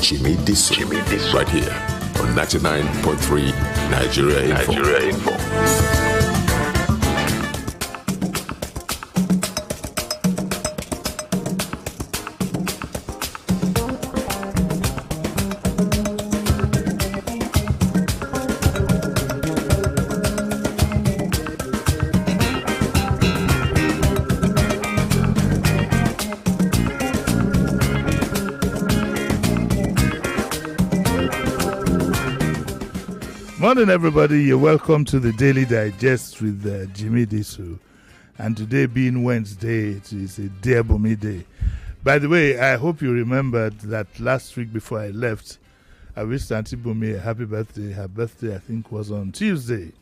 Jimi Disu, right here on 99.3 Nigeria Info. Morning, everybody. You're welcome to the Daily Digest with Jimi Disu. And today being Wednesday, it is a Dear Bunmi Day. By the way, I hope you remembered that last week before I left, I wished Auntie Bunmi a happy birthday. Her birthday, I think, was on Tuesday.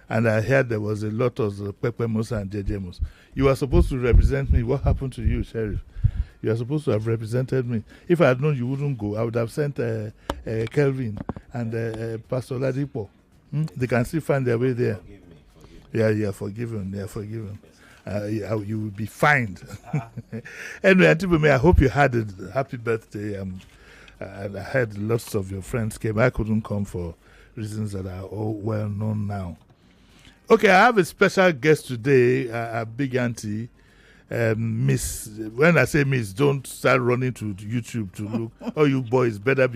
And I heard there was a lot of Pepemos and Jejemos. You were supposed to represent me. What happened to you, Sheriff? You are supposed to have represented me. If I had known you wouldn't go, I would have sent Kelvin and Pastor Ladipo. They can still find their way there. Forgive me. Yeah, you are forgiven. They are forgiven. You will be fined. Anyway, Auntie Bunmi, I hope you had a happy birthday. I heard lots of your friends came. I couldn't come for reasons that are all well known now. Okay, I have a special guest today, a big auntie. Miss, when I say Miss, don't start running to YouTube to look. Oh, you boys better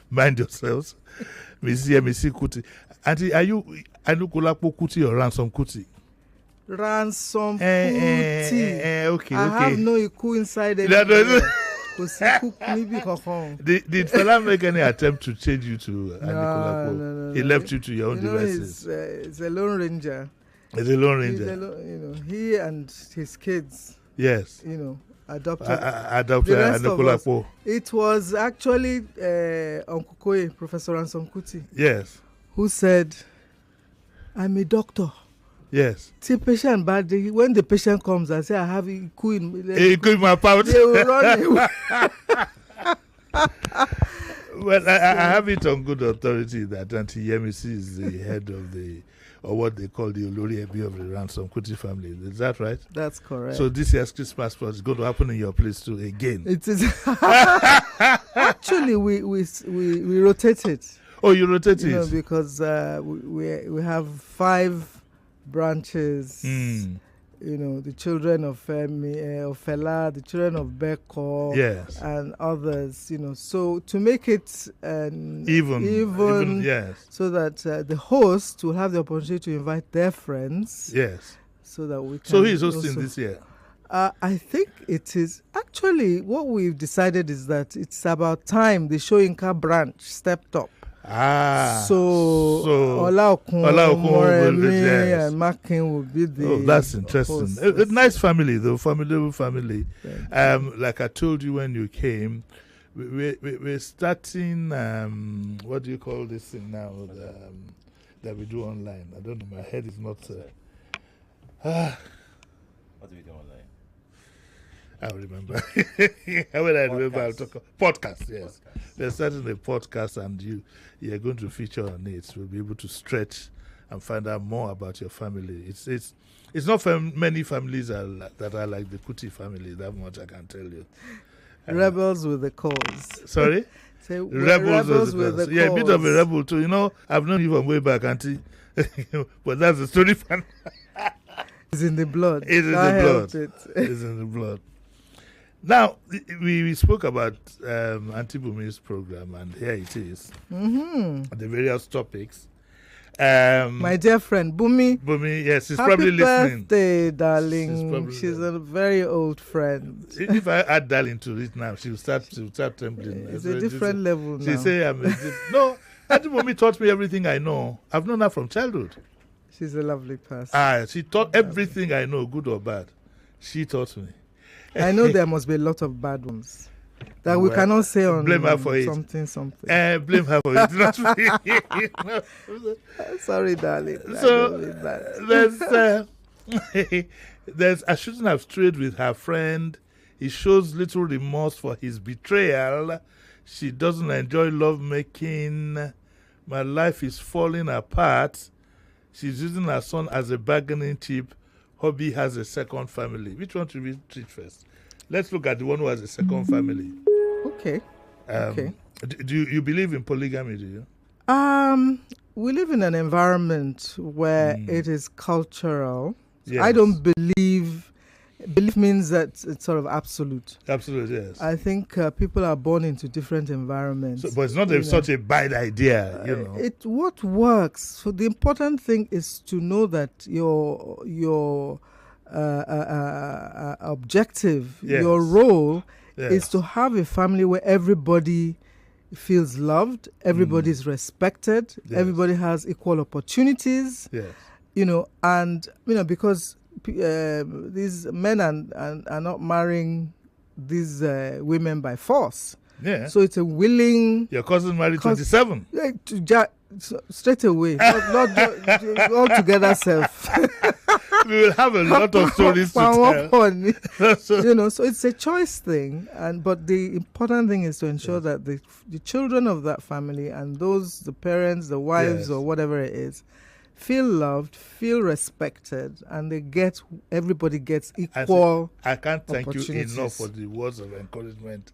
mind yourselves. Miss Kuti. Auntie, are you Anukulapo Kuti or Ransom Kuti? Ransom Kuti. Okay. I have no iku inside it. Did fella make any attempt to change you to Anukulapo? No. He left you to your own devices. He's a lone ranger. He's a lone ranger. He and his kids. Yes. Adopted. Adopted Anukulapo. It was actually Uncle Koye, Professor Ransom Kuti. Yes. Who said, "I'm a doctor." Yes. See, patient bad. When the patient comes, I say, "I have iku in my pouch." They will run away. Well, I have it on good authority that Auntie Yemisi is the head of or what they call the Olori Ebi of the Ransom Kuti family. Is that right? That's correct. So this year's Christmas party is going to happen in your place too again. It is. Actually, we rotate it. Oh, you rotate it? Because we have 5 branches. The children of Fela, the children of Beko, yes, and others. So to make it even, yes, so that the host will have the opportunity to invite their friends. Yes. So that we can. So who is hosting this year? I think it is actually what we've decided is that it's about time the Shoyinka branch stepped up. So Olaokun, yes, and Makin will be the. Oh, that's interesting. A nice family, though, formidable family. Like I told you when you came, we're starting. What do you call this thing now? That we do online. I don't know. My head is not. What do we do online? I'll remember. When I remember, I'll talk. Podcast, yes. They're starting a podcast, and you're going to feature on it. We'll be able to stretch and find out more about your family. It's not many families that are like the Kuti family. That much I can tell you. Rebels with the cause. Sorry? Say, rebels with the cause. Yeah, a bit of a rebel too. I've known you from way back, Auntie. But that's the story. It's in the blood. It's in the blood. It's in the blood. Now, we spoke about Auntie Bunmi's program, and here it is. The various topics. My dear friend, Bunmi, yes, she's probably listening. Happy birthday, darling. She's a very old friend. If I add darling to it now, she'll start trembling. It's a different level now. She say, no, Auntie Bunmi taught me everything I know. I've known her from childhood. She's a lovely person. She taught everything I know, good or bad. She taught me. I know there must be a lot of bad ones that we cannot say on blame her for something. Blame her for it. Not me. Sorry, darling. So there's I shouldn't have strayed with her friend. He shows little remorse for his betrayal. She doesn't enjoy lovemaking. My life is falling apart. She's using her son as a bargaining chip. Hobby has a second family. Which one should we treat first? Let's look at the one who has a second family. Okay. Do you believe in polygamy? Do you? We live in an environment where it is cultural. Yes. I don't believe. Belief means that it's sort of absolute. Absolute, yes. I think people are born into different environments. But it's not such a bad idea, What works. So the important thing is to know that your objective, your role, is to have a family where everybody feels loved, everybody is respected, everybody has equal opportunities. Yes. Because these men are not marrying these women by force. Yeah. So it's a willing. Your cousin married 27. Straight away, not all together self. We will have a lot of stories to tell. So it's a choice thing, but the important thing is to ensure that the children of that family and the parents, the wives, or whatever it is, feel loved, feel respected, and everybody gets equal. I can't thank you enough for the words of encouragement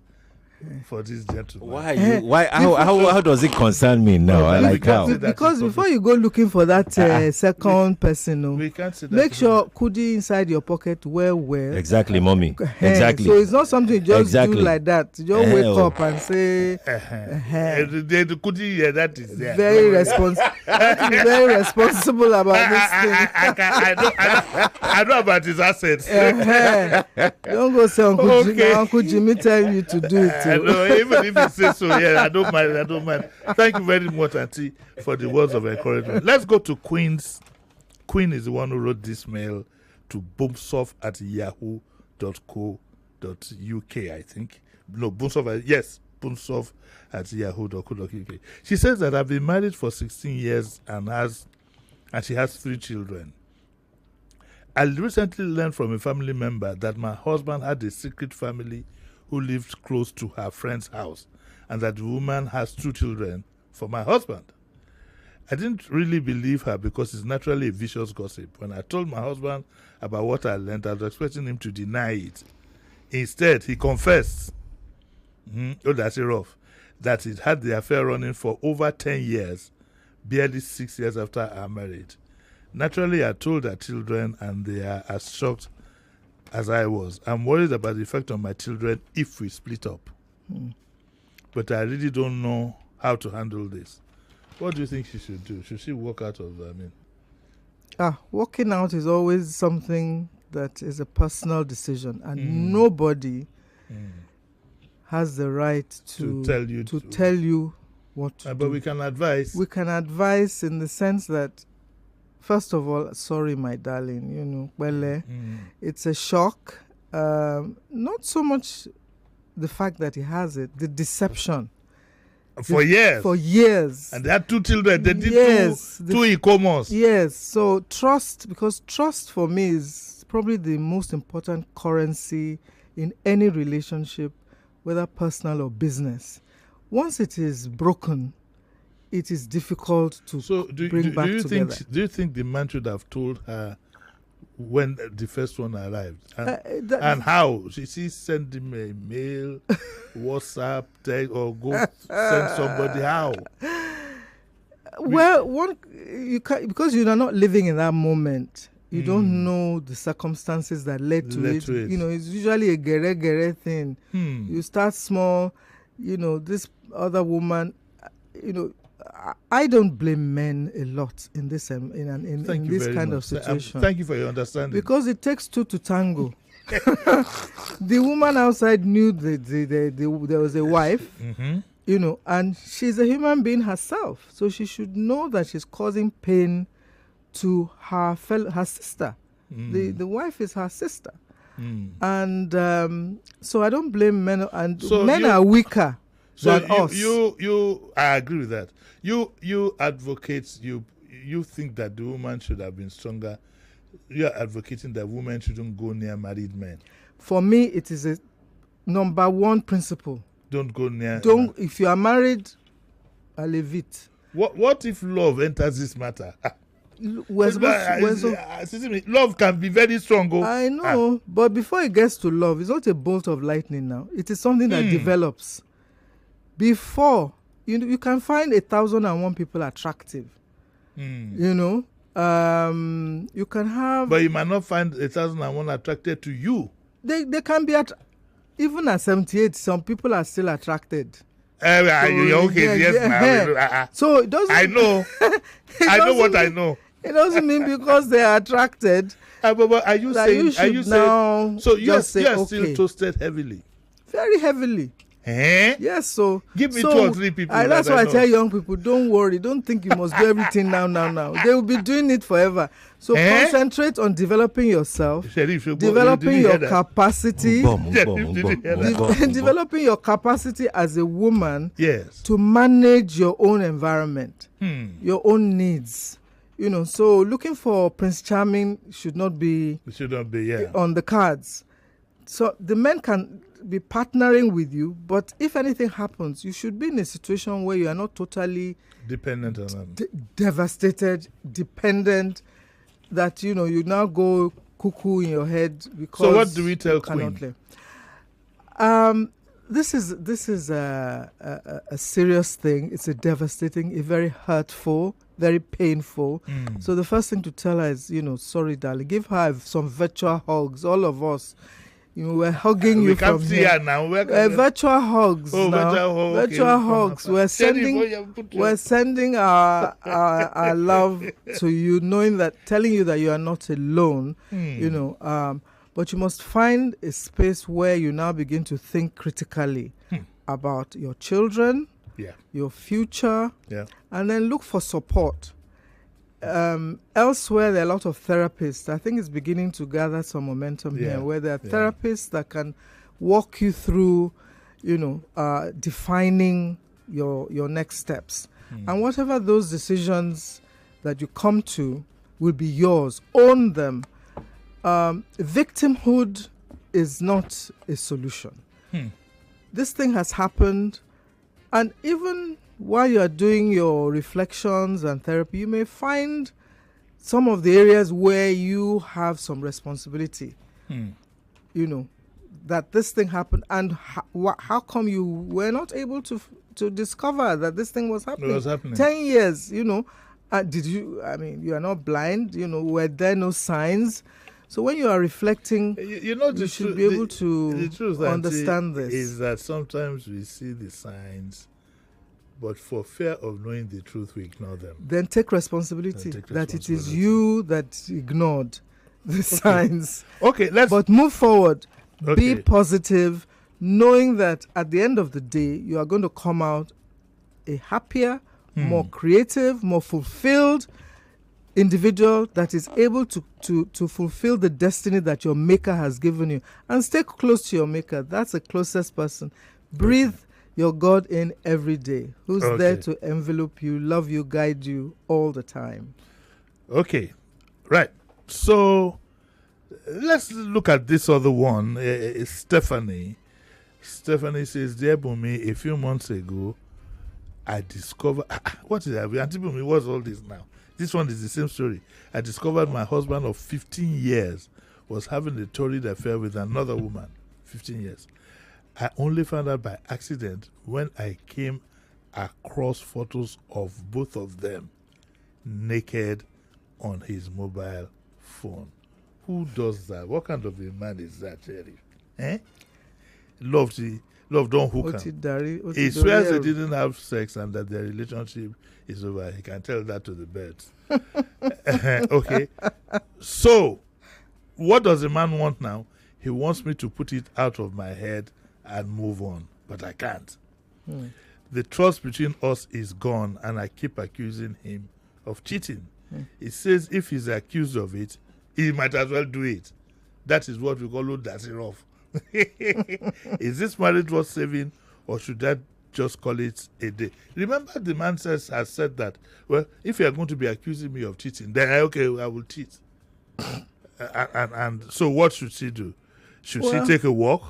for this gentleman. How does it concern me now? I like how. Because before you go looking for that second person, we can't say that make sure Kudi inside your pocket well. Exactly, mommy. Exactly. So it's not something you just do like that. You just wake up and say, the Kudi, that is there. Very responsible about this thing. I know about his assets. Don't go say Uncle Jimmy tell you to do it. No, even if he says so, I don't mind. Thank you very much, Auntie, for the words of encouragement. Let's go to Queen's. Queen is the one who wrote this mail to boomsoft@yahoo.co.uk, I think. No, boomsoft@yahoo.co.uk. She says that I've been married for 16 years and she has 3 children. I recently learned from a family member that my husband had a secret family who lived close to her friend's house, and that the woman has 2 children for my husband. I didn't really believe her because it's naturally a vicious gossip. When I told my husband about what I learned, I was expecting him to deny it. Instead, he confessed, that's rough, that he'd had the affair running for over 10 years, barely 6 years after our marriage. Naturally, I told her children, and they are as shocked as I was. I'm worried about the effect on my children if we split up. But I really don't know how to handle this. What do you think she should do? Should she walk out of walking out is always something that is a personal decision, and nobody has the right to tell you what to do. But we can advise. We can advise in the sense that, first of all, sorry, my darling, it's a shock. Not so much the fact that he has it, the deception. For years. And they had 2 children. They did 2 e-commerce. Yes. So trust, because trust for me is probably the most important currency in any relationship, whether personal or business. Once it is broken, it is difficult to bring back together. Do you think the man should have told her when the first one arrived? And how? She sent him a mail, WhatsApp, text, or go send somebody? How? Well, because you are not living in that moment. You don't know the circumstances that led to it. It's usually a gere thing. You start small. This other woman, I don't blame men a lot in this in this kind of situation. Thank you for your understanding. Because it takes 2 to tango. The woman outside knew there was a wife, and she's a human being herself, so she should know that she's causing pain to her sister. The wife is her sister, and so I don't blame men. And men are weaker. So I agree with that. You advocate, you think that the woman should have been stronger. You are advocating that women shouldn't go near married men. For me, it is a number 1 principle. Don't go near. If you are married, I leave it. What if love enters this matter? Love can be very strong. I know, but before it gets to love, it's not a bolt of lightning now. It is something that develops. before, you can find 1,001 people attractive. You know, you can have... But you might not find 1,001 attracted to you. They can be even at 78, some people are still attracted. So it doesn't... I know. I know what I know. It doesn't mean because they are attracted. But are you saying... So you are still toasted heavily? Very heavily. Yes, so... Give me 2 or 3 people. That's why I tell young people, don't worry. Don't think you must do everything now. They will be doing it forever. So concentrate on developing yourself, developing your capacity, developing your capacity as a woman to manage your own environment, your own needs. You know, so looking for Prince Charming should not be on the cards. So the men can be partnering with you, but if anything happens, you should be in a situation where you are not totally dependent on them, devastated, dependent, that you now go cuckoo in your head because... So what do we tell Queen? This is a serious thing. It's a devastating, a very hurtful, very painful. So the first thing to tell her is, sorry, darling. Give her some virtual hugs. All of us, we're hugging you from here. We can't see her now. Virtual hugs. Oh, now. Virtual hugs. We're sending our love to you, telling you that you are not alone. But you must find a space where you now begin to think critically about your children, your future, and then look for support. Elsewhere, there are a lot of therapists. I think it's beginning to gather some momentum here, where there are therapists that can walk you through, defining your next steps. And whatever those decisions that you come to will be yours. Own them. Victimhood is not a solution. This thing has happened, and even while you are doing your reflections and therapy, you may find some of the areas where you have some responsibility. That this thing happened, and how come you were not able to discover that this thing was happening? It was happening. 10 years, did you? I mean, you are not blind. Were there no signs? So when you are reflecting, you should be able to understand this. Is that sometimes we see the signs, but for fear of knowing the truth, we ignore them. Then take responsibility that it is you that ignored the signs. But move forward. Be positive, knowing that at the end of the day, you are going to come out a happier, more creative, more fulfilled individual that is able to fulfill the destiny that your maker has given you. And stay close to your maker. That's the closest person. Breathe your God in every day, who's there to envelope you, love you, guide you all the time. Okay, right. So let's look at this other one. Stephanie. Stephanie says, Dear Bunmi, a few months ago, I discovered... what is that? Auntie Bunmi, what's all this now? This one is the same story. I discovered my husband of 15 years was having a torrid affair with another woman. 15 years. I only found out by accident when I came across photos of both of them naked on his mobile phone. Who does that? What kind of a man is that, Jerry? Love don't hook him. He swears they didn't have sex and that their relationship is over. He can tell that to the birds. Okay. So, what does a man want now? He wants me to put it out of my head and move on. But I can't. The trust between us is gone and I keep accusing him of cheating. He says if he's accused of it, he might as well do it. That is what we call dashing off. Is this marriage worth saving, or should I just call it a day? Remember, the man has said that, well, if you are going to be accusing me of cheating, then I will cheat. and so what should she do? Should she take a walk?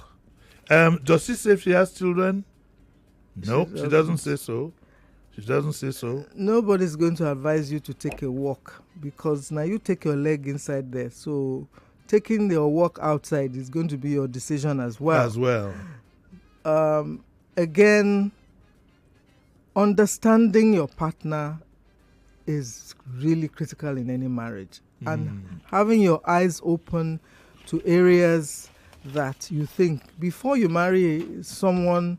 Does she say if she has children? No, she doesn't say so. She doesn't say so. Nobody's going to advise you to take a walk, because now you take your leg inside there. So taking your walk outside is going to be your decision as well. Again, understanding your partner is really critical in any marriage. And having your eyes open to areas that you think, before you marry someone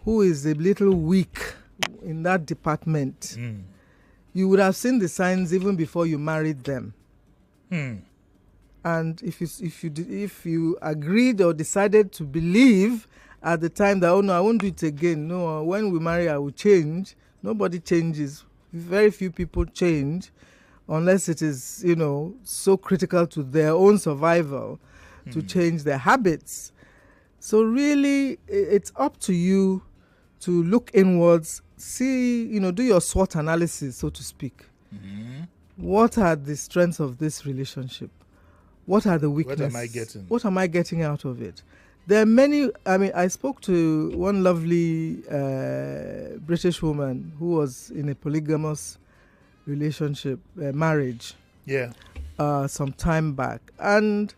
who is a little weak in that department, you would have seen the signs even before you married them. And if you agreed or decided to believe at the time that, oh no, I won't do it again. No, when we marry, I will change. Nobody changes. Very few people change unless it is, so critical to their own survival to change their habits. So really, it's up to you to look inwards, see, do your SWOT analysis, so to speak. What are the strengths of this relationship? What are the weaknesses? What am I getting out of it? There are many. I spoke to one lovely British woman who was in a polygamous relationship, marriage. Yeah. Some time back, and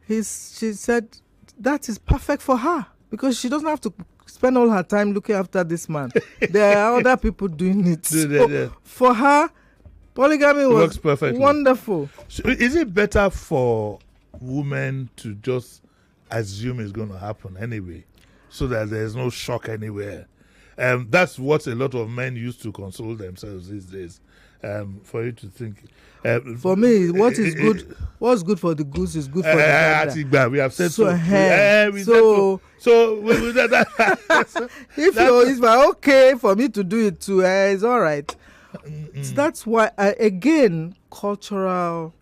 she said that is perfect for her because she doesn't have to spend all her time looking after this man. There are other people doing it. So for her, polygamy was wonderful. So is it better for women to just assume it's going to happen anyway, so that there's no shock anywhere? That's what a lot of men used to console themselves these days. For you to think. For me, what's good for the goose is good for the gander. We have said so. If it's okay for me to do it too, it's all right. That's why, again, cultural.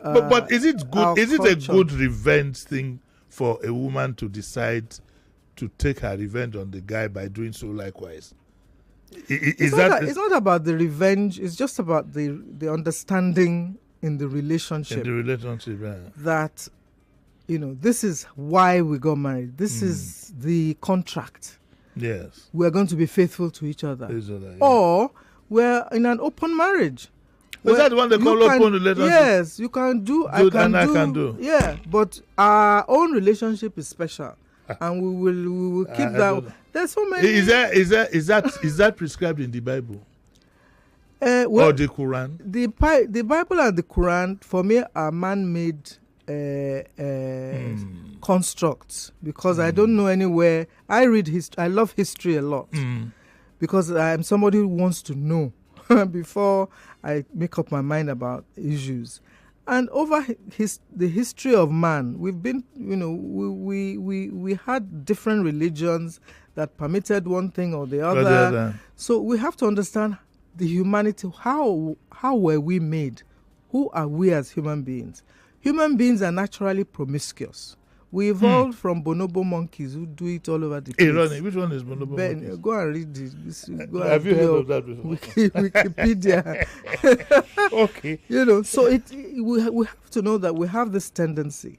But is it good? Is it a good revenge thing for a woman to decide to take her revenge on the guy by doing so likewise? It's not about the revenge. It's just about the understanding in the relationship. That, this is why we got married. This is the contract. Yes. We're going to be faithful to each other. Or we're in an open marriage. Is that the one they call open relationship? Yes, you can do. I can do. Yeah, but our own relationship is special. And we will keep that. There's so many. Is that prescribed in the Bible? Or the Quran? The Bible and the Quran, for me, are man-made constructs, because I don't know anywhere. I read history. I love history a lot because I am somebody who wants to know before I make up my mind about issues. And over the history of man, we've been, we had different religions that permitted one thing or the other. So we have to understand the humanity. How were we made? Who are we as human beings? Human beings are naturally promiscuous. We evolved from bonobo monkeys who do it all over the place. Hey, Ronnie, which one is bonobo monkeys? Go and read this. Have you heard of that before? Wikipedia. Okay. So we have to know that we have this tendency,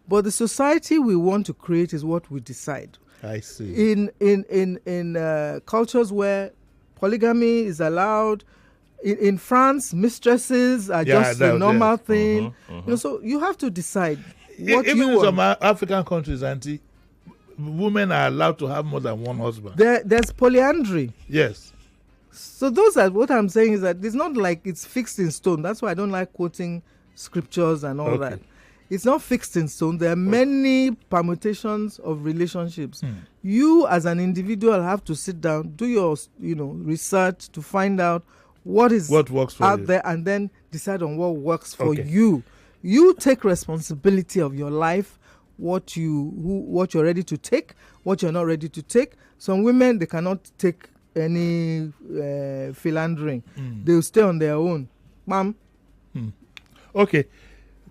but the society we want to create is what we decide. I see. In cultures where polygamy is allowed, in France, mistresses are just a normal thing. So you have to decide. Even in some African countries, Auntie, women are allowed to have more than one husband. There's polyandry. Yes. So those are what I'm saying is that it's not like it's fixed in stone. That's why I don't like quoting scriptures and all that. It's not fixed in stone. There are many permutations of relationships. You as an individual have to sit down, do your research to find out what works for out there, and then decide on what works for you. You take responsibility of your life, what you're ready to take, what you're not ready to take. Some women, they cannot take any philandering. They'll stay on their own. Ma'am? Okay.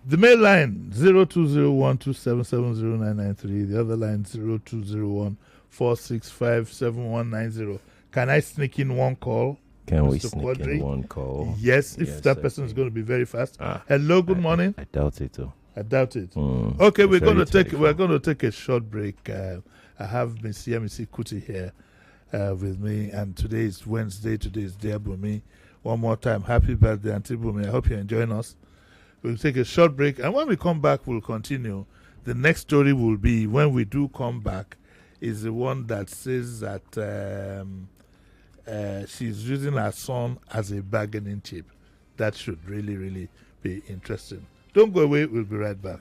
The main line, 020127709993. The other line, 020146579190. Can I sneak in one call? Can we sneak in one call? Yes, if that person is going to be very fast. Hello, good morning. I doubt it too. I doubt it. Okay, we're going to take a short break. I have Miss Yemisi Kuti here with me, and today is Wednesday. Today is Dear Bunmi. One more time, happy birthday, Auntie Bunmi. I hope you're enjoying us. We'll take a short break, and when we come back, we'll continue. The next story will be, when we do come back, is the one that says that she's using her son as a bargaining chip. That should really, really be interesting. Don't go away. We'll be right back.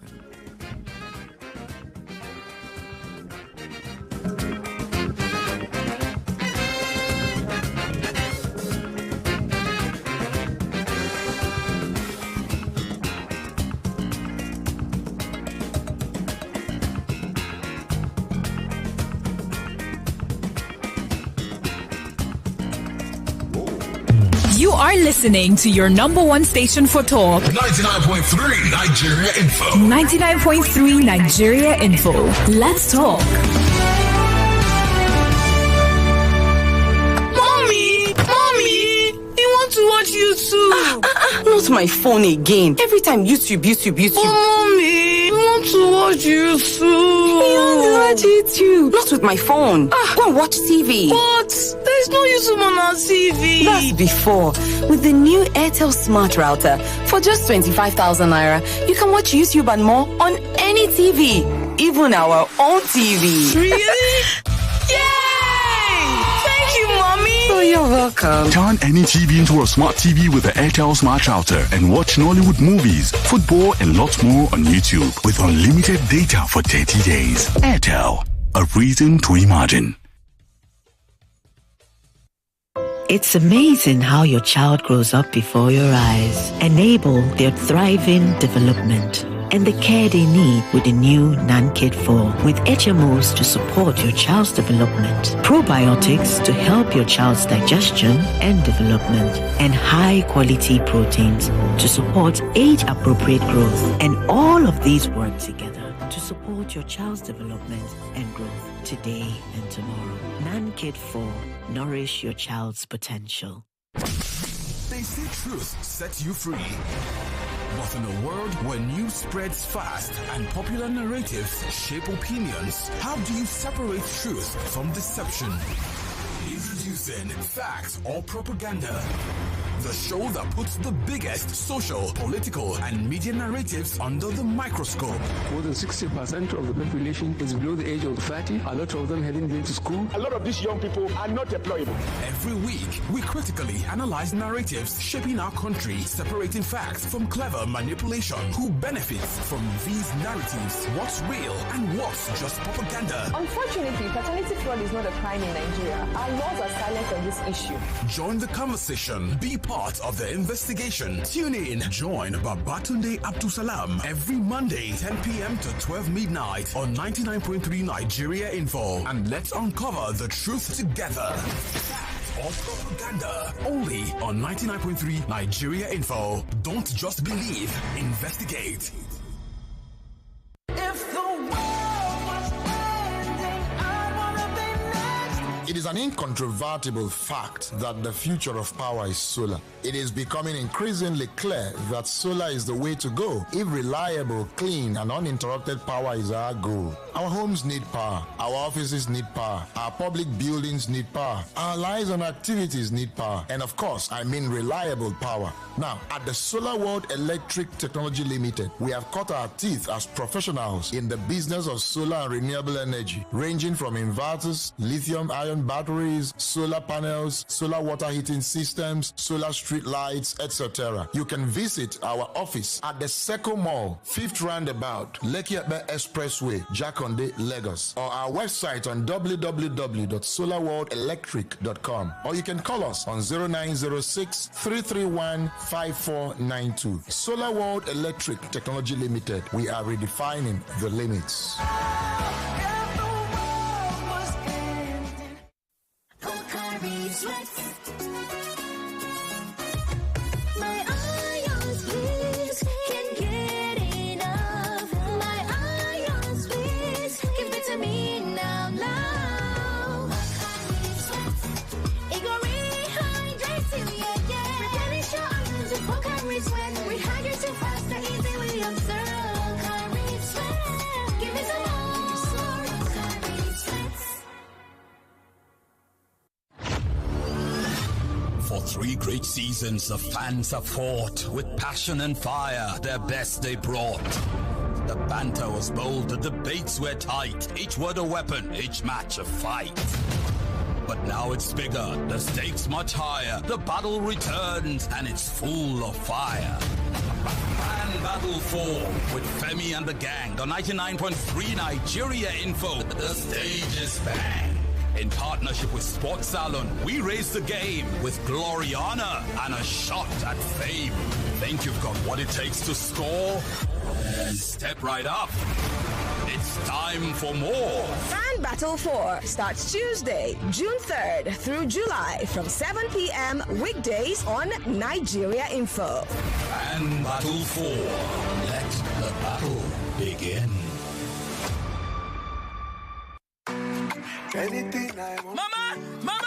You are listening to your number one station for talk. 99.3 Nigeria Info. 99.3 Nigeria Info. Let's talk. Mommy, I want to watch YouTube. Not my phone again. Every time YouTube. Oh, mommy, I want to watch YouTube. Not with my phone. Go and watch TV. But there's no YouTube on our TV. That's before. With the new Airtel Smart Router, for just 25,000 naira, you can watch YouTube and more on any TV, even our own TV. Really? Yay! Thank you, mommy. Oh, you're welcome. Turn any TV into a smart TV with the Airtel Smart Router and watch Nollywood movies, football, and lots more on YouTube with unlimited data for 30 days. Airtel, a reason to imagine. It's amazing how your child grows up before your eyes. Enable their thriving development and the care they need with the new NanKid 4 with HMOs to support your child's development, probiotics to help your child's digestion and development, and high-quality proteins to support age-appropriate growth. And all of these work together to support your child's development and growth today and tomorrow. NanKid 4. Nourish your child's potential. They say truth sets you free. But in a world where news spreads fast and popular narratives shape opinions, how do you separate truth from deception? Introducing Facts or Propaganda, the show that puts the biggest social, political, and media narratives under the microscope. More than 60% of the population is below the age of 30. A lot of them heading into school. A lot of these young people are not employable. Every week, we critically analyze narratives shaping our country, separating facts from clever manipulation. Who benefits from these narratives? What's real and what's just propaganda? Unfortunately, paternity fraud is not a crime in Nigeria. Our laws are silent on this issue. Join the conversation. Be part of the investigation. Tune in. Join Babatunde Abdusalam every Monday, 10 p.m. to 12 midnight on 99.3 Nigeria Info. And let's uncover the truth together. Fact or propaganda. Only on 99.3 Nigeria Info. Don't just believe. Investigate. It is an incontrovertible fact that the future of power is solar. It is becoming increasingly clear that solar is the way to go if reliable, clean, and uninterrupted power is our goal. Our homes need power. Our offices need power. Our public buildings need power. Our lives and activities need power. And of course, I mean reliable power. Now, at the Solar World Electric Technology Limited, we have cut our teeth as professionals in the business of solar and renewable energy, ranging from inverters, lithium-ion batteries, solar panels, solar water heating systems, solar street lights, etc. You can visit our office at the Seco Mall, 5th Roundabout, Lekki Epe Expressway, Jakonde, Lagos, or our website on www.solarworldelectric.com, or you can call us on 0906 331 5492. Solar World Electric Technology Limited. We are redefining the limits. For 3 great seasons, the fans have fought with passion and fire, their best they brought. The banter was bold, the debates were tight, each word a weapon, each match a fight. But now it's bigger, the stakes much higher. The battle returns and it's full of fire. Man Battle 4 with Femi and the gang on 99.3 Nigeria Info. The stage is bang. In partnership with Sports Salon, we raise the game with glory, honor, and a shot at fame. Think you've got what it takes to score? Then step right up. It's time for more. Fan Battle 4 starts Tuesday, June 3rd through July from 7 p.m. weekdays on Nigeria Info. Fan Battle 4. Let the battle begin. Anything I want. Mama,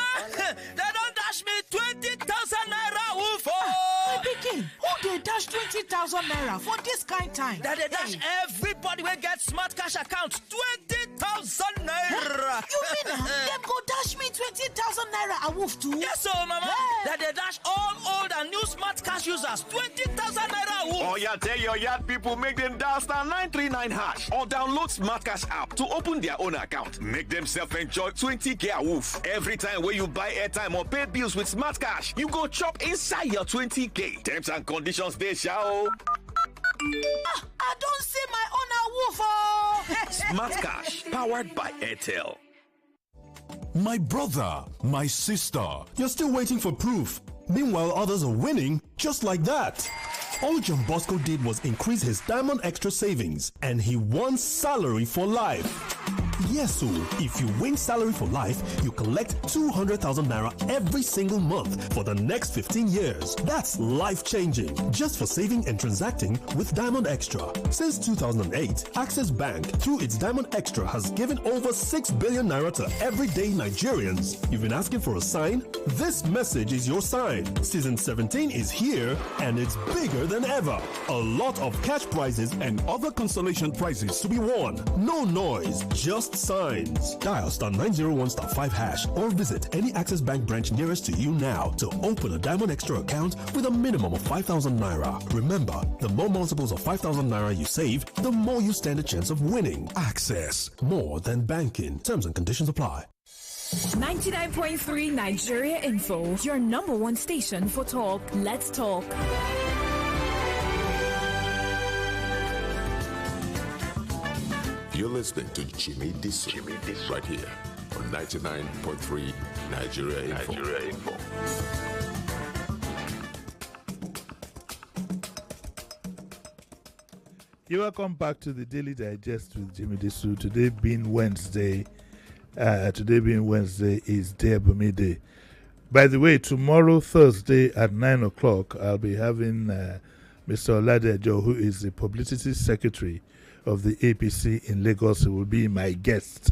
they don't dash me 20,000 naira wolf. My pikin, who they dash 20,000 naira for this kind time? That they dash everybody will get smart cash account 20,000 naira. You mean them go dash me 20,000 naira a wolf too? Yes, so mama. That they dash all old and new smart cash users 20,000 naira wolf. Oh yeah, tell your yard people make them dial *939# or download Smart Cash app to open their own account. Make themselves enjoy 20k a wolf every time when you buy airtime or pay bills with Smart Cash. You go chop inside your 20k. Terms and conditions they shall. I don't see my own a wolf. Oh. Smart Cash powered by Airtel. My brother, my sister, you're still waiting for proof. Meanwhile, others are winning just like that. All John Bosco did was increase his Diamond Extra savings, and he won salary for life. Yes, so if you win salary for life, you collect 200,000 naira every single month for the next 15 years. That's life-changing, just for saving and transacting with Diamond Extra. Since 2008, Access Bank, through its Diamond Extra, has given over 6 billion naira to everyday Nigerians. You've been asking for a sign? This message is your sign. Season 17 is here, and it's bigger than ever. A lot of cash prizes and other consolation prizes to be won. No noise, just signs. Dial *901*5# or visit any Access Bank branch nearest to you now to open a Diamond Extra account with a minimum of 5,000 naira. Remember, the more multiples of 5,000 naira you save, the more you stand a chance of winning. Access, more than banking. Terms and conditions apply. 99.3 Nigeria Info, your number one station for talk. Let's talk. You're listening to Jimi Disu right here on 99.3 Nigeria Info. You're welcome back to the Daily Digest with Jimi Disu. Today being Wednesday is Bunmi Day. By the way, tomorrow, Thursday at 9 o'clock, I'll be having Mr. Oladejo, who is the publicity secretary of the APC in Lagos. He will be my guest.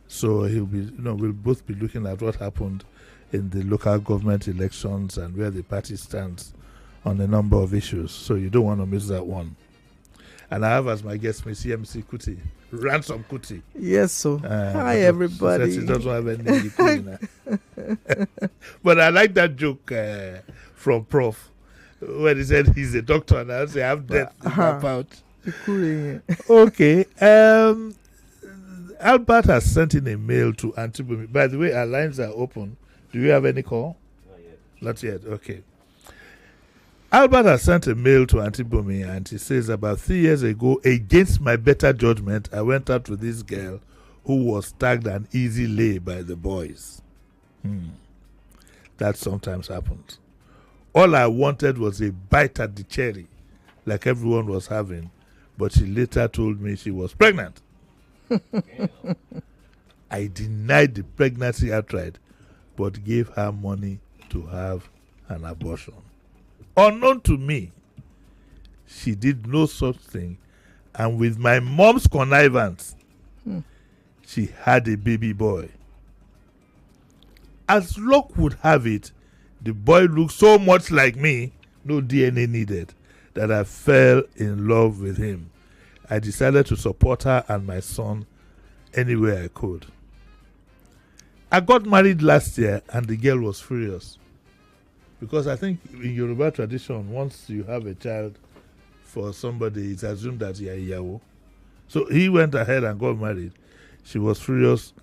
So we'll both be looking at what happened in the local government elections and where the party stands on a number of issues. So you don't want to miss that one. And I have as my guest Miss MC Kuti, Ransom Kuti. Yes, so hi everybody. She doesn't have any But I like that joke from Prof when he said he's a doctor and I say I have death in my pouch. Okay. Albert has sent in a mail to Auntie Bunmi. By the way, our lines are open. Do you have any call? Not yet. Okay. Albert has sent a mail to Auntie Bunmi and he says, about 3 years ago, against my better judgment, I went out with this girl who was tagged an easy lay by the boys. That sometimes happens. All I wanted was a bite at the cherry, like everyone was having, but she later told me she was pregnant. I denied the pregnancy outright, but gave her money to have an abortion. Unknown to me, she did no such thing, and with my mom's connivance, she had a baby boy. As luck would have it, the boy looked so much like me, no DNA needed, that I fell in love with him. I decided to support her and my son any way I could. I got married last year and the girl was furious. Because I think in Yoruba tradition, once you have a child for somebody, it's assumed that you are Iyawo. So he went ahead and got married. She was furious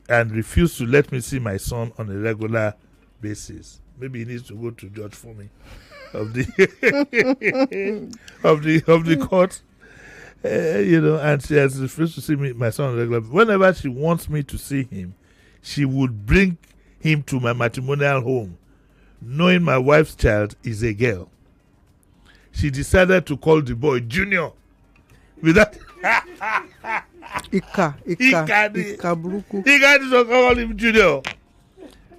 and refused to let me see my son on a regular basis. Maybe he needs to go to judge for me of the of the court. And she has refused to see my son on a regular basis. Whenever she wants me to see him, she would bring him to my matrimonial home, knowing my wife's child is a girl. She decided to call the boy Junior. With that, Ika Bruku. He got to call him Junior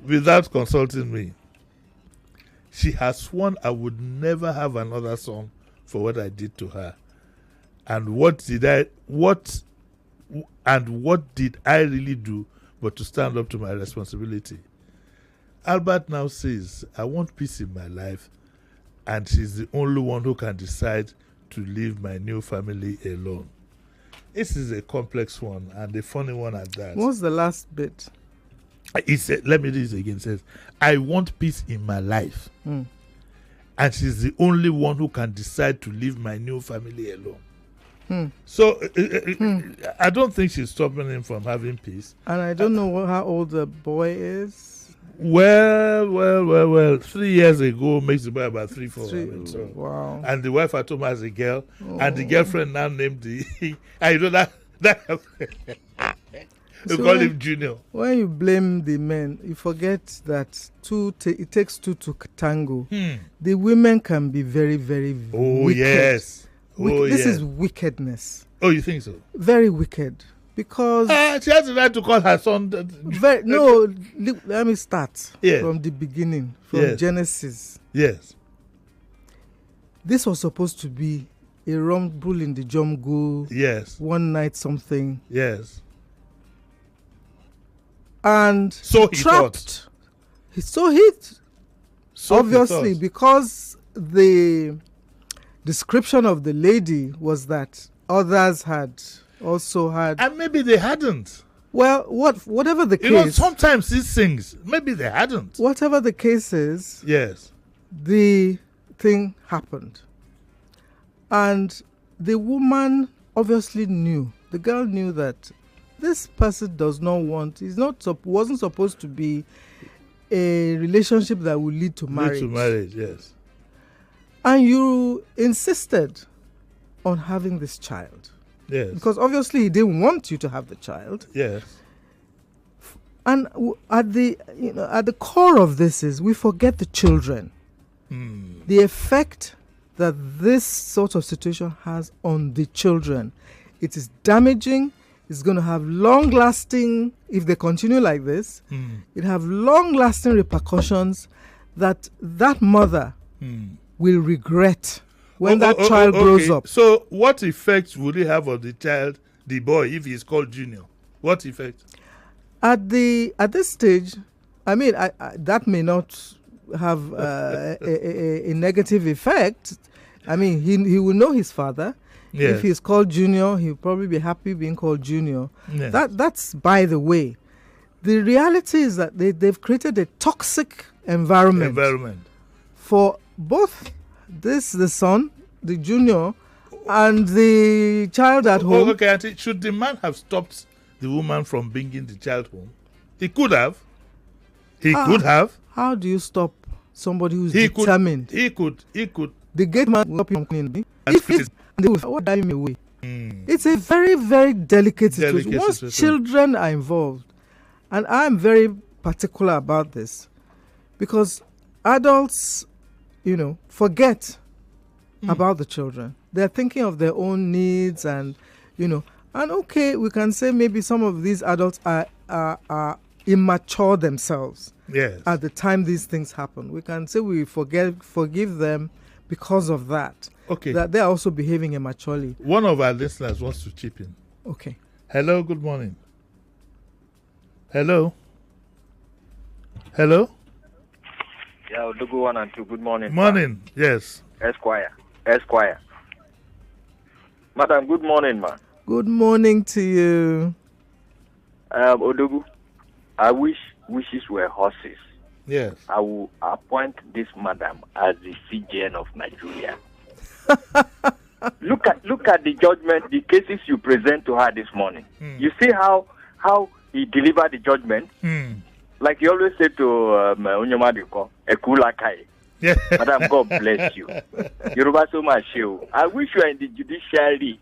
without consulting me. She has sworn I would never have another son for what I did to her. And what did I really do but to stand up to my responsibility? Albert now says, I want peace in my life, and she's the only one who can decide to leave my new family alone. This is a complex one and a funny one at that. What's the last bit? He said, let me read this again. It says, I want peace in my life. And she's the only one who can decide to leave my new family alone. So I don't think she's stopping him from having peace. And I don't know how old the boy is. Well. 3 years ago makes the boy about 3-4. So. Wow. And the wife at home has a girl, and the girlfriend now named the. I know that. You call him Junior. When you blame the men, you forget that it takes two to tango. The women can be very, very wicked. Yes. This is wickedness. Oh, you think so? Very wicked. Because she has the right to call her son. Let me start from the beginning, from Genesis. Yes. This was supposed to be a rumble in the jungle. Yes. One night something. Yes. And so he trapped. Obviously, because the description of the lady was that others had also had, and maybe they hadn't. Well, whatever the case, sometimes these things maybe they hadn't. Whatever the case is, yes, the thing happened, and the woman obviously knew. The girl knew that this person does not want. Wasn't supposed to be a relationship that will lead to marriage. Lead to marriage, yes. And you insisted on having this child. Yes. Because obviously he didn't want you to have the child. Yes. And at the core of this is we forget the children. The effect that this sort of situation has on the children. It is damaging. It's going to have long-lasting, if they continue like this, it have long-lasting repercussions that mother will regret when that child grows up. So what effect would it have on the child, the boy, if he's called Junior? What effect? At this stage, I mean, that may not have a negative effect. I mean, he will know his father. Yes. If he's called Junior, he'll probably be happy being called Junior. Yes. That's by the way. The reality is that they've created a toxic environment for both the son, the Junior, and the child at home. Okay, Auntie, should the man have stopped the woman from bringing the child home? He could have. He could have. How do you stop somebody who's determined? He could. The gate man will stop him clean. They will drive him away. It's a very, very delicate situation. Once children are involved, and I'm very particular about this, because adults, forget about the children. They're thinking of their own needs, and and okay, we can say maybe some of these adults are immature themselves. Yes. At the time these things happen, we can say we forgive them because of that. Okay. That they're also behaving immaturely. One of our listeners wants to chip in. Okay. Hello, good morning. Hello. Yeah, the good one and two. Good morning. Morning, yes. Esquire. Madam, good morning, man. Good morning to you. Odugu, I wish wishes were horses. Yes. I will appoint this madam as the CJN of Nigeria. Look at the judgment, the cases you present to her this morning. You see how he delivered the judgment. Like he always said to Onyoma Diko, Ekula Kai. Yeah. Madam, God bless you. Yoruba so much you. I wish you are in the judiciary.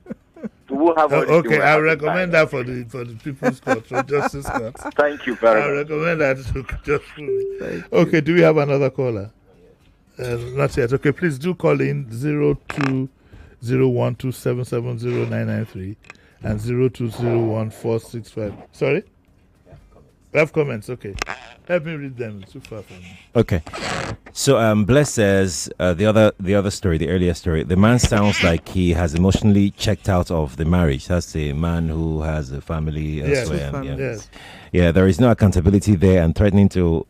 Okay, I recommend that for the People's Court, for Justice Court. Thank you very much. I recommend that to Justice. Okay, do we have another caller? Not yet. Okay, please do call in 020127709993 and 02014665. Sorry? We have comments. Okay. Help me read them. It's too far from me. Okay. So Bless says the other story, the earlier story, the man sounds like he has emotionally checked out of the marriage. That's a man who has a family elsewhere. Yes. Yeah, there is no accountability there, and threatening to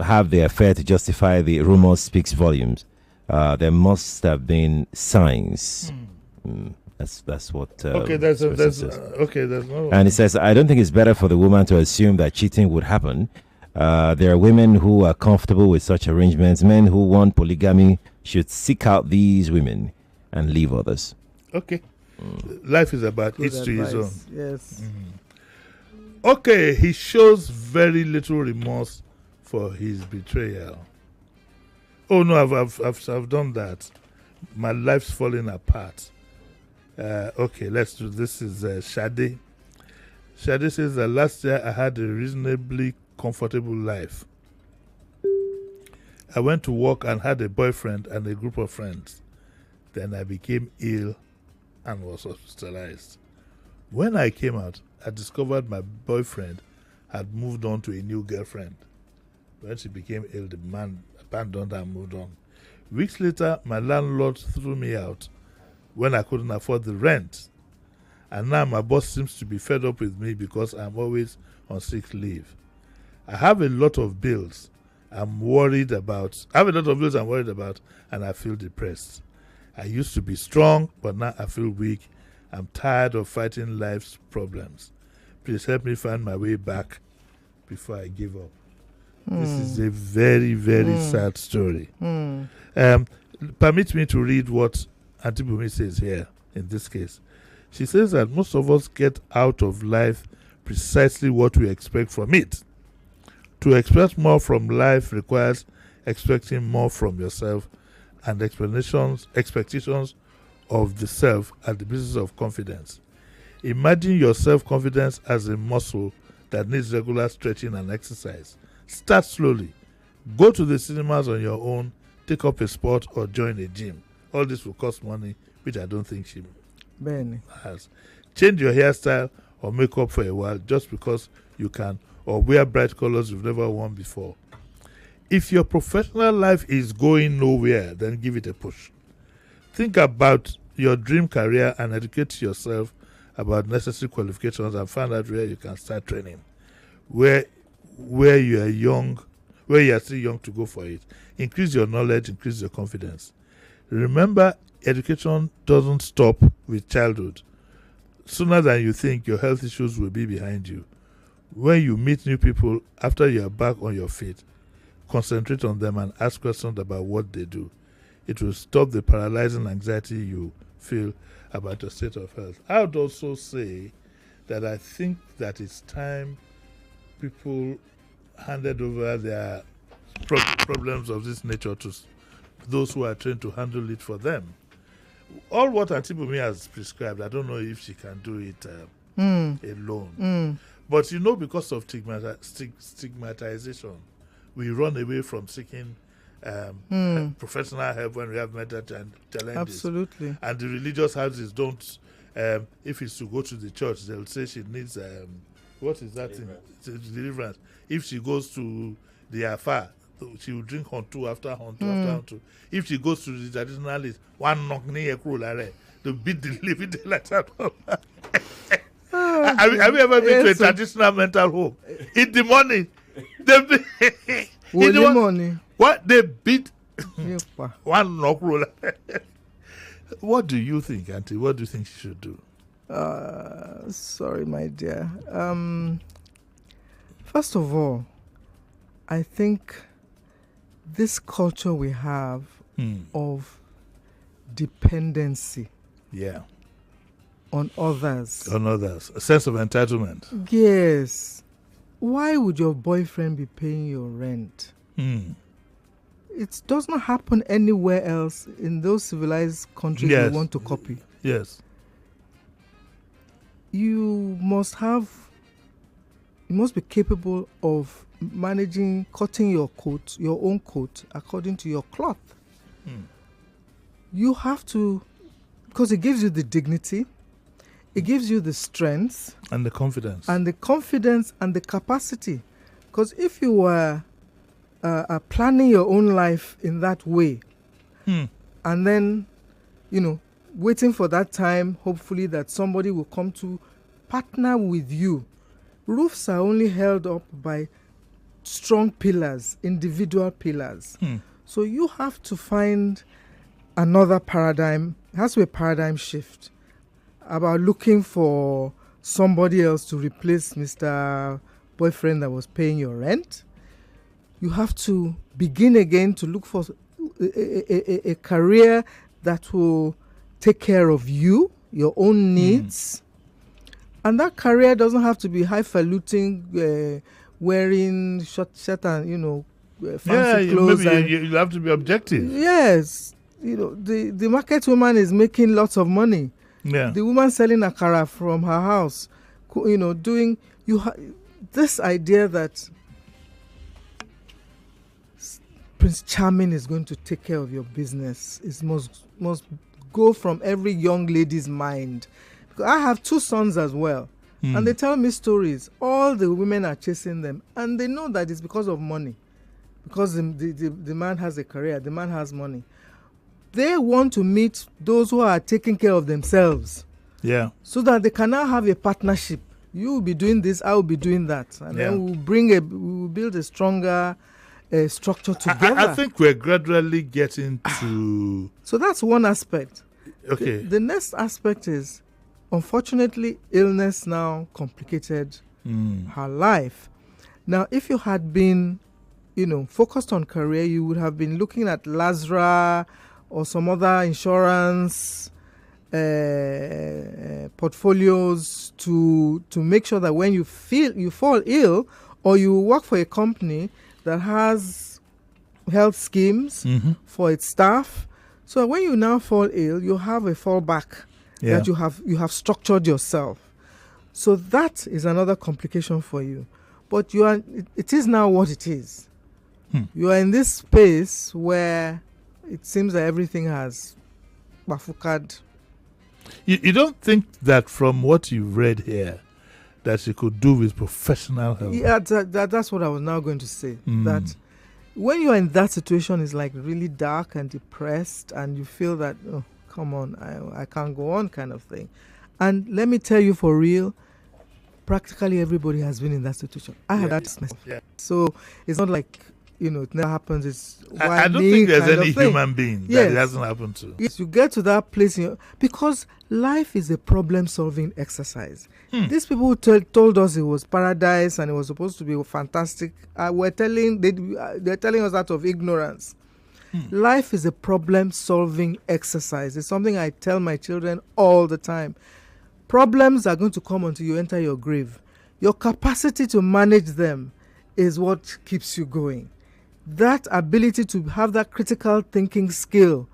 have the affair to justify the rumors speaks volumes. There must have been signs. That's what. Okay, there's no. And it says, I don't think it's better for the woman to assume that cheating would happen. There are women who are comfortable with such arrangements. Men who want polygamy should seek out these women and leave others. Okay. Life is about each to his own. Yes. Okay, he shows very little remorse for his betrayal. Oh no, I've done that. My life's falling apart. Okay, let's do this. Is Shade. Shade says that last year I had a reasonably comfortable life. I went to work and had a boyfriend and a group of friends. Then I became ill and was hospitalized. When I came out, I discovered my boyfriend had moved on to a new girlfriend. When she became ill, the man abandoned her and moved on. Weeks later, my landlord threw me out when I couldn't afford the rent. And now my boss seems to be fed up with me because I'm always on sick leave. I have a lot of bills I'm worried about, and I feel depressed. I used to be strong, but now I feel weak. I'm tired of fighting life's problems. Please help me find my way back before I give up. This is a very, very sad story. Permit me to read what Auntie Bunmi says here in this case. She says that most of us get out of life precisely what we expect from it. To expect more from life requires expecting more from yourself, and expectations of the self are the basis of confidence. Imagine your self-confidence as a muscle that needs regular stretching and exercise. Start slowly. Go to the cinemas on your own, take up a sport, or join a gym. All this will cost money, which I don't think she has. Change your hairstyle or makeup for a while just because you can, or wear bright colors you've never worn before. If your professional life is going nowhere, then give it a push. Think about your dream career and educate yourself about necessary qualifications and find out where you can start training. Where you are still young to go for it. Increase your knowledge, increase your confidence. Remember, education doesn't stop with childhood. Sooner than you think, your health issues will be behind you. When you meet new people after you are back on your feet, concentrate on them and ask questions about what they do. It will stop the paralyzing anxiety you feel about your state of health. I would also say that I think that it's time people handed over their problems of this nature to those who are trained to handle it for them. All what Auntie Bunmi has prescribed, I don't know if she can do it alone. But because of stigmatization, we run away from seeking professional help when we have mental challenges. Absolutely. And the religious houses don't, if it's to go to the church, they'll say she needs, what is that thing? Deliverance. If she goes to the Afar, she will drink Hontu after Hontu after Hontu. If she goes to the traditionalist, one knock near to beat the living daylights out of her. Have you ever been to a traditional mental home? In the morning, they beat one knock roller. What do you think, Auntie? What do you think she should do? Sorry, my dear. First of all, I think this culture we have of dependency on others. A sense of entitlement. Yes. why would your boyfriend be paying your rent? It does not happen anywhere else in those civilized countries you want to copy. Yes. You must be capable of managing, cutting your coat, your own coat, according to your cloth. You have to, because it gives you the dignity, it gives you the strength. And the confidence. And the capacity. Because if you were planning your own life in that way, and then, waiting for that time, hopefully that somebody will come to partner with you. Roofs are only held up by strong pillars, individual pillars. So you have to find another paradigm. It has to be a paradigm shift about looking for somebody else to replace Mr. Boyfriend that was paying your rent. You have to begin again to look for a career that will take care of you, your own needs. And that career doesn't have to be highfalutin, wearing shirt and, fancy clothes. Maybe you have to be objective. Yes. The market woman is making lots of money. Yeah. The woman selling akara from her house, doing this idea that Prince Charming is going to take care of your business must go from every young lady's mind. Because I have 2 sons as well, and they tell me stories. All the women are chasing them, and they know that it's because of money, because the man has a career, the man has money. They want to meet those who are taking care of themselves. Yeah. So that they can now have a partnership. You will be doing this, I will be doing that. And then we will build a stronger structure together. I think we're gradually getting to... So that's one aspect. Okay. The next aspect is, unfortunately, illness now complicated her life. Now, if you had been, focused on career, you would have been looking at Lazra or some other insurance portfolios to make sure that when you fall ill, or you work for a company that has health schemes for its staff, so when you now fall ill, you have a fallback that you have structured yourself. So that is another complication for you. But it is now what it is. You are in this space where it seems that everything has bafukad. You don't think that from what you've read here that you could do with professional help? Yeah, that's what I was now going to say. That when you are in that situation, it's like really dark and depressed, and you feel that, oh, come on, I can't go on kind of thing. And let me tell you for real, practically everybody has been in that situation. I have that myself. Yeah. So it's not like, it never happens. It's I don't think there's any human being that it hasn't happened to. Yes, you get to that place because life is a problem-solving exercise. These people who told us it was paradise and it was supposed to be fantastic, they're telling us out of ignorance. Life is a problem-solving exercise. It's something I tell my children all the time. Problems are going to come until you enter your grave. Your capacity to manage them is what keeps you going. That ability to have that critical thinking skill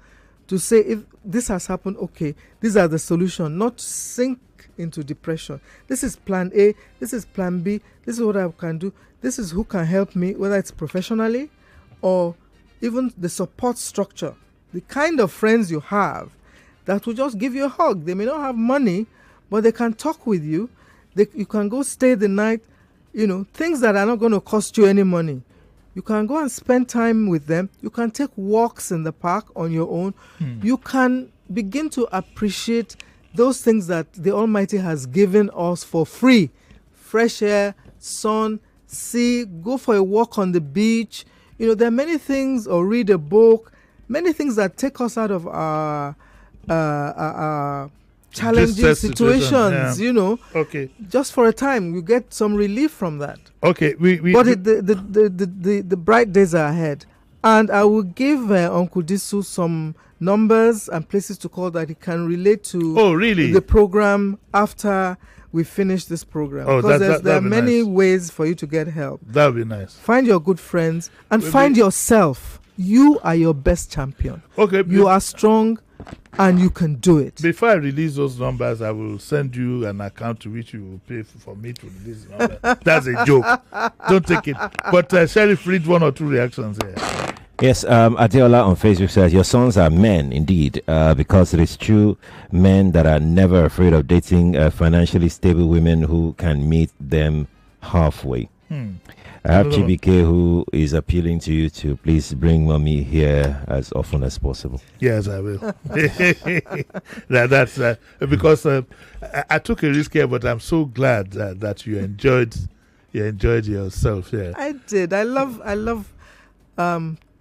to say, if this has happened, okay, these are the solutions, not sink into depression. This is plan A, this is plan B, this is what I can do, this is who can help me, whether it's professionally or even the support structure, the kind of friends you have that will just give you a hug. They may not have money, but they can talk with you. You can go stay the night, things that are not going to cost you any money. You can go and spend time with them. You can take walks in the park on your own. You can begin to appreciate those things that the Almighty has given us for free. Fresh air, sun, sea, go for a walk on the beach. There are many things, or read a book, many things that take us out of our challenging situations, Okay. Just for a time, you get some relief from that. Okay. But the bright days are ahead. And I will give Uncle Disu some numbers and places to call that he can relate to the program after we finish this program. Because there are many ways for you to get help. That would be nice. Find your good friends and find yourself. You are your best champion. Okay. You are strong and you can do it. Before I release those numbers, I will send you an account to which you will pay for me to release the number. That's a joke. Don't take it. But Sheriff, read 1 or 2 reactions here. Yes, Adeola on Facebook says, your sons are men indeed, because it is true men that are never afraid of dating financially stable women who can meet them halfway. I have GBK who is appealing to you to please bring mommy here as often as possible. Yes, I will. That's because I took a risk here, but I'm so glad that you enjoyed yourself. Yeah, I did. I love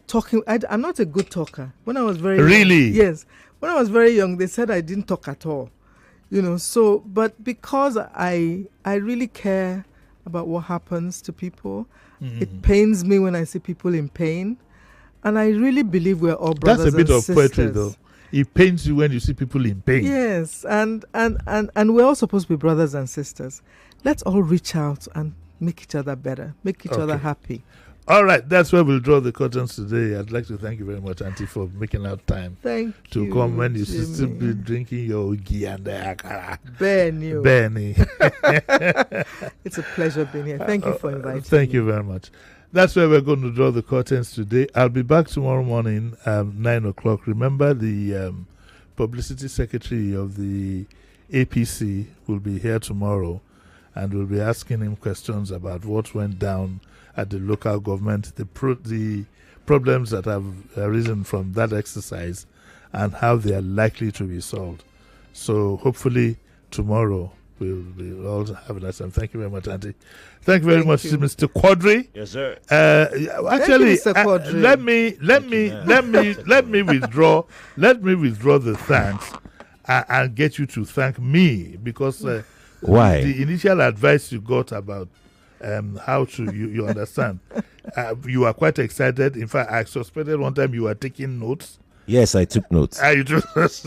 talking. I'm not a good talker. When I was very young, yes. When I was very young, they said I didn't talk at all. So but because I really care about what happens to people. It pains me when I see people in pain, and I really believe we're all brothers and sisters. That's a bit of poetry, though. It pains you when you see people in pain. Yes, and we're all supposed to be brothers and sisters. Let's all reach out and make each other better, make each other happy. All right, that's where we'll draw the curtains today. I'd like to thank you very much, Auntie, for making out time to come when you still be drinking your ugi and the akara. Benny. It's a pleasure being here. Thank you for inviting me. Thank you very much. That's where we're going to draw the curtains today. I'll be back tomorrow morning, 9 o'clock. Remember, the publicity secretary of the APC will be here tomorrow, and we'll be asking him questions about what went down at the local government, the problems that have arisen from that exercise, and how they are likely to be solved. So hopefully tomorrow we'll all have a nice time. Thank you very much, Auntie. Thank you very much, Mr. Quadri. Yes, sir. Actually, let me withdraw the thanks and get you to thank me, because why the initial advice you got about how to you understand. You are quite excited. In fact, I suspected one time you were taking notes. Yes, I took notes. You took notes.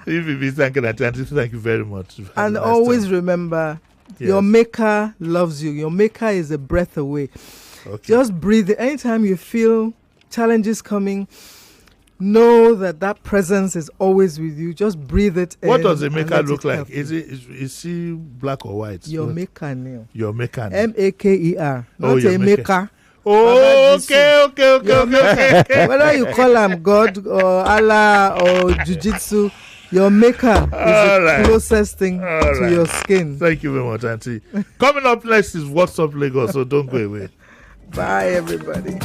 Thank you very much. And always remember, your maker loves you. Your maker is a breath away. Okay. Just breathe it. Anytime you feel challenges coming, know that presence is always with you. Just breathe it in. What does a maker look like? Is she black or white? Your maker, Neil. Your maker. Maker. Not a maker. Oh, okay. Whether you call him God or Allah or Jiu-Jitsu, your maker is the closest thing to your skin. Thank you very much, Auntie. Coming up next is What's Up Lagos, so don't go away. Bye, everybody.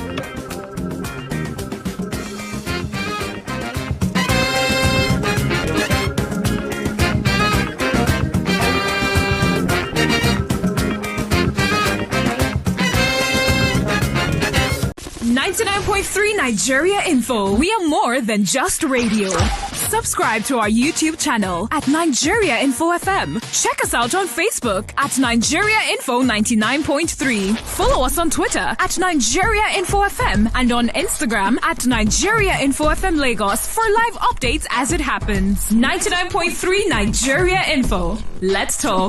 Nigeria Info. We are more than just radio. Subscribe to our YouTube channel at Nigeria Info FM. Check us out on Facebook at Nigeria Info 99.3. Follow us on Twitter at Nigeria Info FM and on Instagram at Nigeria Info FM Lagos for live updates as it happens. 99.3 Nigeria Info. Let's talk.